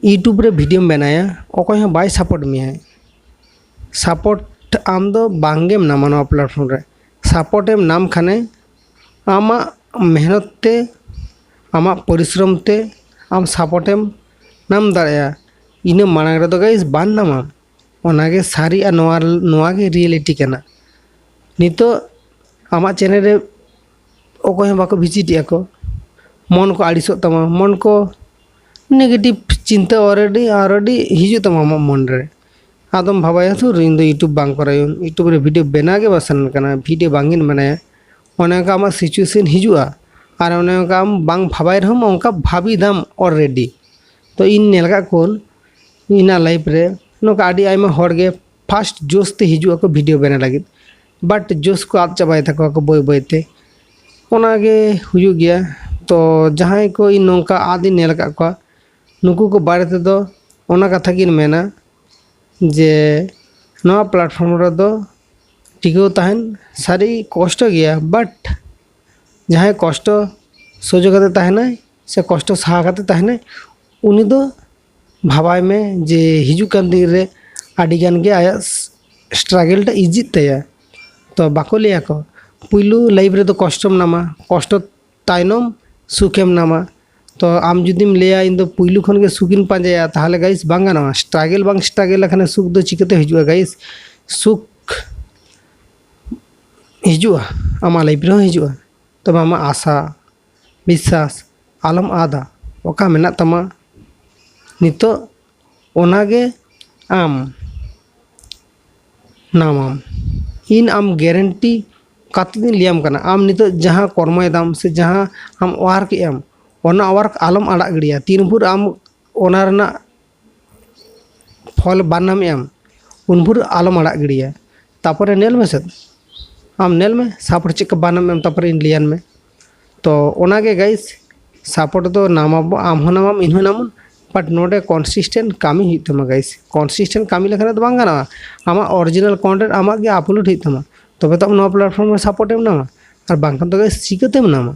YouTube रे video बनाया अकय हूँ बाय सपोर्ट में सपोर्ट आम दो बांगेम नामा नवा प्लेटफॉर्म रे सपोर्ट एम नाम खाने आमा मेहनत ते आमा परिश्रम ते आम सपोर्ट एम नाम दाड़ेया इन मांग रे दो गाइस बान नामा ओनागे सारी आ नोआ गे रियलिटी कना नितो आमा चैनल रे अकय हूँ बाको विजिट को मन को आड़िसो तमा मन को नेगेटिव चिंता ऑलरेडी हिजू तमा मन रे आदम भाबाया तो इन दो यूट्यूब बांग करायून यूट्यूब रे वीडियो बना के बसन कना वीडियो बांगिन बनाया ओने का आमा सिचुएशन हिजुआ और ओने का आम बांग भाबाय रहम ओंका भाबी दाम ऑलरेडी तो इन नेलका कोन इना लाइफ रे नोका आडी आइमा हरगे फास्ट जोश ते हिजुआ को वीडियो बना लगित बट जोश को आद चाबाय थाको को बोय बोय ते ओनागे हुजु गया तो जहां को इन नोका आदि नेलका को नुकु को बारे ते दो ओना कथा किन मेना जे नवा प्लेटफॉर्म रे दो टिको ताहन सारी कष्ट गया बट जहां कष्ट सोजो करते ताहना से कष्ट सहा करते ताहना उनी दो भाबाय में जे हिजु कान दिन रे आडी गान के आया स्ट्रगल टा इजी तया तो बाको लिया को पुइलु लाइफ रे दो कष्टम नामा कष्ट ताइनम सुखेम नामा तो आम जुदीम लिया इन दो पुइलु खन के सुखिन पांजाया ताहले गाइस बांगा ना स्ट्रगल लखने सुख दो चिकते हिजुआ गाइस सुख हिजुआ आमा लाइफ रे हिजुआ तो आमा आशा विश्वास आलम आदा ओका मेना तमा नितो ओनागे आम नामाम इन आम गारंटी काते दिन लियाम कना आम नितो जहां कर्मय दाम से जहां आम वर्क एम ओना वर्क आलम आड़ा गड़िया तीन भूर आम ओना रना फल बानाम एम उन भूर आलम आड़ा गड़िया तापरे नेल में से आम नेल में सापोर्ट चेक बानाम एम तापरे इन लियान में तो ओनागे गाइस सपोर्ट दो नामाबो आम हो नामाम इन हो नामुन बट नोडे कन्सिस्टेंट कामी हुई तमा गाइस कन्सिस्टेंट कामी लेखाने तो बांगा ना आमा ओरिजिनल कंटेंट आमा गे अपलोड हुई तमा तबे तो नवा प्लेटफॉर्म में सपोर्ट एम नामा और बांगखान तो गाइस चिकातेम नामा।